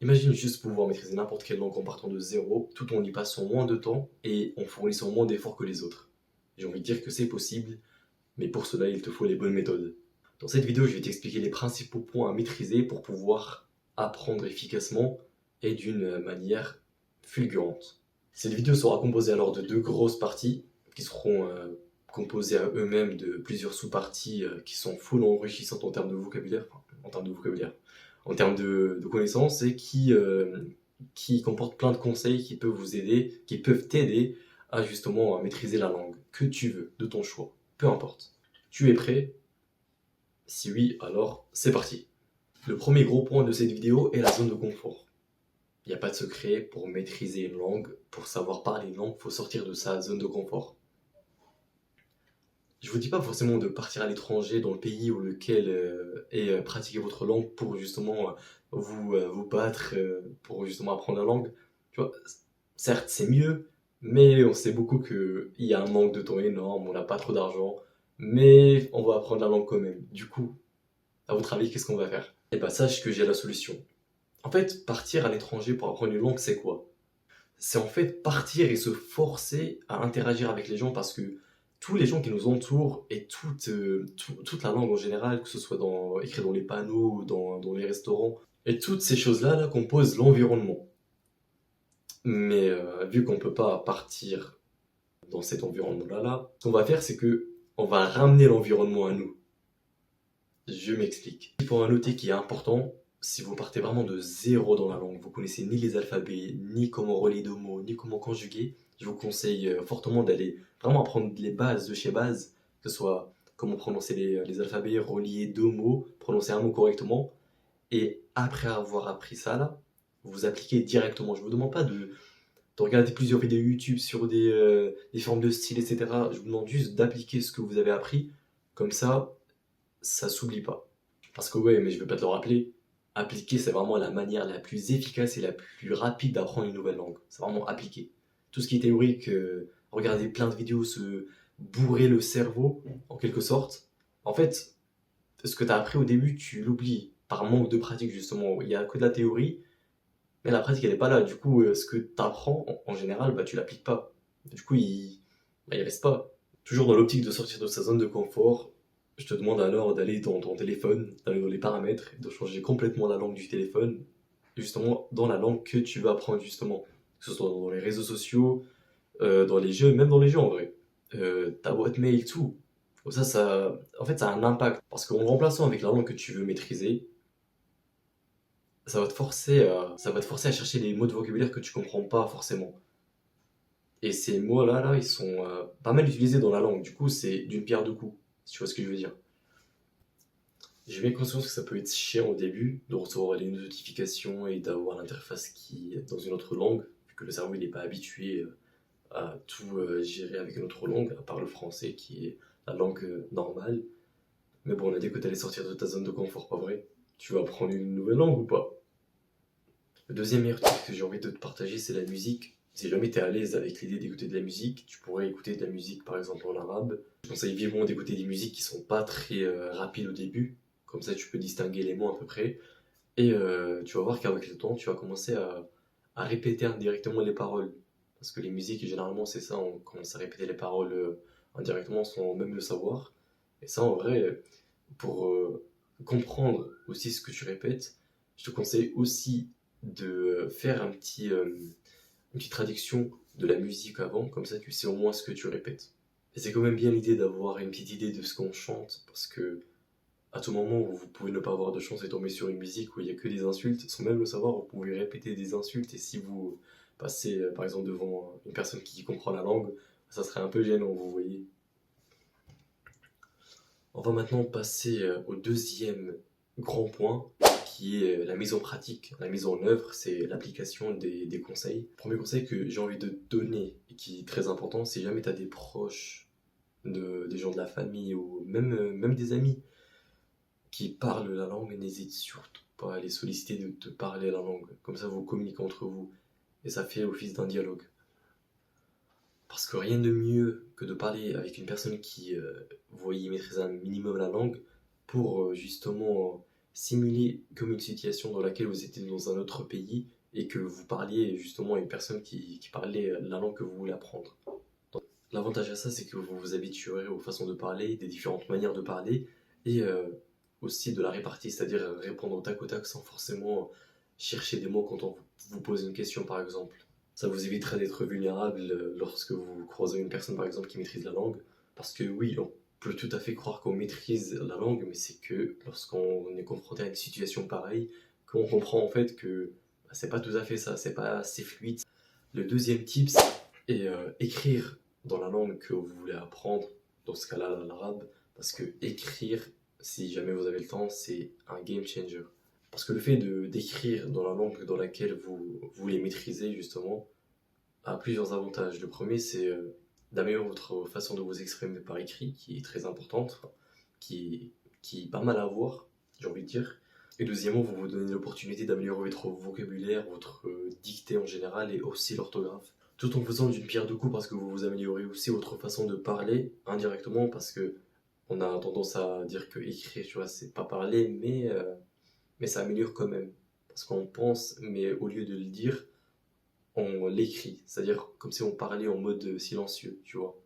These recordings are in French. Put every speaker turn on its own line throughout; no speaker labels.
Imagine juste pouvoir maîtriser n'importe quelle langue en partant de zéro, tout en y passant moins de temps et en fournissant moins d'efforts que les autres. J'ai envie de dire que c'est possible, mais pour cela, il te faut les bonnes méthodes. Dans cette vidéo, je vais t'expliquer les principaux points à maîtriser pour pouvoir apprendre efficacement et d'une manière fulgurante. Cette vidéo sera composée alors de deux grosses parties qui seront composées à eux-mêmes de plusieurs sous-parties qui sont full enrichissantes en termes de vocabulaire, en termes de connaissances et qui comportent plein de conseils qui peuvent vous aider, qui peuvent t'aider à justement à maîtriser la langue que tu veux, de ton choix, peu importe. Tu es prêt? Si oui, alors c'est parti. Le premier gros point de cette vidéo est la zone de confort. Il n'y a pas de secret pour maîtriser une langue, pour savoir parler une langue, il faut sortir de sa zone de confort. Je vous dis pas forcément de partir à l'étranger dans le pays où lequel est pratiquer votre langue pour justement vous battre pour justement apprendre la langue. Tu vois, certes c'est mieux, mais on sait beaucoup qu'il y a un manque de temps énorme, on n'a pas trop d'argent, mais on va apprendre la langue quand même. Du coup, à votre avis, qu'est-ce qu'on va faire? Eh ben sache que j'ai la solution. En fait, partir à l'étranger pour apprendre une langue, c'est quoi? C'est en fait partir et se forcer à interagir avec les gens parce que tous les gens qui nous entourent et toute la langue en général, que ce soit écrit dans les panneaux, dans les restaurants, et toutes ces choses-là là, composent l'environnement. Mais vu qu'on ne peut pas partir dans cet environnement-là, ce qu'on va faire, c'est que on va ramener l'environnement à nous. Je m'explique. Il faut un noter qui est important, si vous partez vraiment de zéro dans la langue, vous connaissez ni les alphabets, ni comment relier deux mots, ni comment conjuguer, je vous conseille fortement d'aller vraiment apprendre les bases de chez base, que ce soit comment prononcer les alphabets, relier deux mots, prononcer un mot correctement, et après avoir appris ça, là, vous appliquez directement. Je ne vous demande pas de regarder plusieurs vidéos YouTube sur des formes de style, etc. Je vous demande juste d'appliquer ce que vous avez appris, comme ça s'oublie pas. Parce que ouais, mais je vais pas te le rappeler, appliquer c'est vraiment la manière la plus efficace et la plus rapide d'apprendre une nouvelle langue. C'est vraiment appliquer. Tout ce qui est théorique, regarder plein de vidéos, se bourrer le cerveau, en quelque sorte. En fait, ce que tu as appris au début, tu l'oublies par manque de pratique justement. Il y a que de la théorie, mais la pratique elle est pas là. Du coup, ce que tu apprends en général, bah tu l'appliques pas. Du coup, il reste pas. Toujours dans l'optique de sortir de sa zone de confort, je te demande alors d'aller dans ton téléphone, d'aller dans les paramètres, et de changer complètement la langue du téléphone, justement dans la langue que tu veux apprendre justement. Que ce soit dans les réseaux sociaux, dans les jeux, même dans les jeux en vrai. Ta boîte mail, tout. Comme en fait, ça a un impact. Parce qu'en remplaçant avec la langue que tu veux maîtriser, ça va te forcer à chercher des mots de vocabulaire que tu comprends pas forcément. Et ces mots-là, ils sont pas mal utilisés dans la langue. Du coup, c'est d'une pierre deux coups, si tu vois ce que je veux dire. J'ai bien conscience que ça peut être chiant au début de recevoir les notifications et d'avoir l'interface qui est dans une autre langue, vu que le cerveau il n'est pas habitué à tout gérer avec une autre langue, à part le français qui est la langue normale. Mais bon, on a dit que tu allais sortir de ta zone de confort, pas vrai? Tu vas apprendre une nouvelle langue ou pas? Le deuxième meilleur truc que j'ai envie de te partager, c'est la musique. Si jamais tu es à l'aise avec l'idée d'écouter de la musique, tu pourrais écouter de la musique par exemple en arabe. Je conseille vivement d'écouter des musiques qui sont pas très rapides au début, comme ça tu peux distinguer les mots à peu près. Et tu vas voir qu'avec le temps, tu vas commencer à répéter indirectement les paroles. Parce que les musiques, généralement, c'est ça, on commence à répéter les paroles indirectement sans même le savoir. Et ça, en vrai, pour comprendre aussi ce que tu répètes, je te conseille aussi de faire une petite traduction de la musique avant, comme ça tu sais au moins ce que tu répètes. Et c'est quand même bien l'idée d'avoir une petite idée de ce qu'on chante, parce que à tout moment où vous pouvez ne pas avoir de chance et tomber sur une musique où il n'y a que des insultes, sans même le savoir, vous pouvez répéter des insultes, et si vous passez par exemple devant une personne qui comprend la langue, ça serait un peu gênant, vous voyez. On va maintenant passer au deuxième grand point, qui est la mise en pratique. La mise en œuvre, c'est l'application des conseils. Premier conseil que j'ai envie de te donner, et qui est très important, si jamais tu as des proches, des gens de la famille, ou même des amis, qui parlent la langue, n'hésite surtout pas à les solliciter de te parler la langue. Comme ça, vous communiquez entre vous, et ça fait office d'un dialogue. Parce que rien de mieux que de parler avec une personne qui, voyez, maîtrise un minimum la langue pour justement simuler comme une situation dans laquelle vous étiez dans un autre pays et que vous parliez justement à une personne qui parlait la langue que vous voulez apprendre. Donc, l'avantage à ça, c'est que vous vous habituerez aux façons de parler, des différentes manières de parler et aussi de la répartie, c'est-à-dire répondre au tac sans forcément chercher des mots quand on vous pose une question par exemple. Ça vous évitera d'être vulnérable lorsque vous croisez une personne par exemple qui maîtrise la langue. Parce que oui, on peut tout à fait croire qu'on maîtrise la langue, mais c'est que lorsqu'on est confronté à une situation pareille, qu'on comprend en fait que bah, c'est pas tout à fait ça, c'est pas assez fluide. Le deuxième tips est écrire dans la langue que vous voulez apprendre, dans ce cas-là l'arabe, parce que écrire, si jamais vous avez le temps, c'est un game changer. Parce que le fait d'écrire dans la langue dans laquelle vous voulez maîtriser, justement, a plusieurs avantages. Le premier, c'est d'améliorer votre façon de vous exprimer par écrit, qui est très importante, qui est pas mal à voir, j'ai envie de dire. Et deuxièmement, vous vous donnez l'opportunité d'améliorer votre vocabulaire, votre dictée en général et aussi l'orthographe. Tout en faisant d'une pierre deux coups parce que vous vous améliorez aussi votre façon de parler indirectement parce que on a tendance à dire que écrire, tu vois, c'est pas parler, mais ça améliore quand même. Parce qu'on pense, mais au lieu de le dire, on l'écrit. C'est-à-dire comme si on parlait en mode silencieux, tu vois.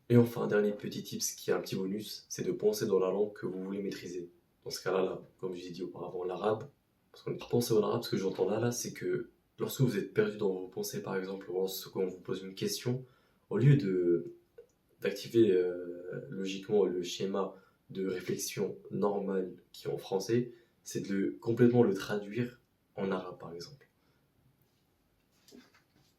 Et enfin, un dernier petit tips qui est un petit bonus, c'est de penser dans la langue que vous voulez maîtriser. Dans ce cas-là, là, comme je l'ai dit auparavant, l'arabe. Parce qu'on pense en arabe, ce que j'entends là, c'est que lorsque vous êtes perdu dans vos pensées, par exemple, lorsqu'on vous pose une question, au lieu d'activer logiquement le schéma de réflexion normal qui est en français, c'est complètement le traduire en arabe, par exemple.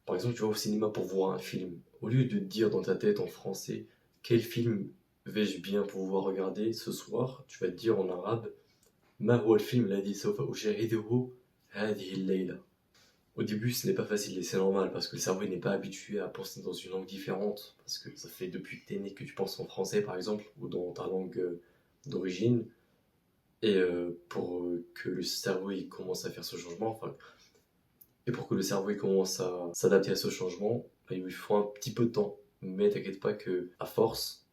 Par exemple, tu vas au cinéma pour voir un film. Au lieu de te dire dans ta tête en français quel film vais-je bien pouvoir regarder ce soir, tu vas te dire en arabe ما هو الفيلم الذي سوف أشاهده هذه الليلة. Au début, ce n'est pas facile et c'est normal parce que le cerveau n'est pas habitué à penser dans une langue différente. Parce que ça fait depuis que tu es né que tu penses en français par exemple ou dans ta langue d'origine. Et pour que le cerveau il commence à faire ce changement, enfin, et pour que le cerveau il commence à s'adapter à ce changement, bah, il lui faut un petit peu de temps. Mais t'inquiète pas que à force,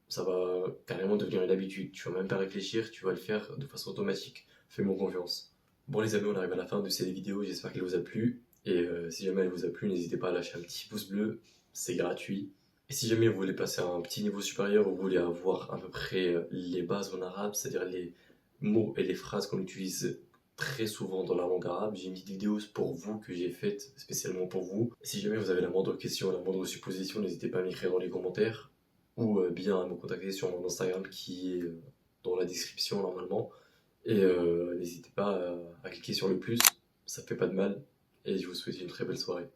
ça va carrément devenir une habitude. Tu vas même pas réfléchir, tu vas le faire de façon automatique. Fais-moi confiance. Bon les amis, on arrive à la fin de cette vidéo, j'espère qu'elle vous a plu. Et si jamais elle vous a plu, n'hésitez pas à lâcher un petit pouce bleu, c'est gratuit. Et si jamais vous voulez passer à un petit niveau supérieur, vous voulez avoir à peu près les bases en arabe, c'est-à-dire les mots et les phrases qu'on utilise très souvent dans la langue arabe, j'ai une petite vidéo pour vous que j'ai faite spécialement pour vous. Si jamais vous avez la moindre question, la moindre supposition, n'hésitez pas à m'écrire dans les commentaires ou bien à me contacter sur mon Instagram qui est dans la description normalement. Et n'hésitez pas à cliquer sur le plus, ça fait pas de mal. Et je vous souhaite une très belle soirée.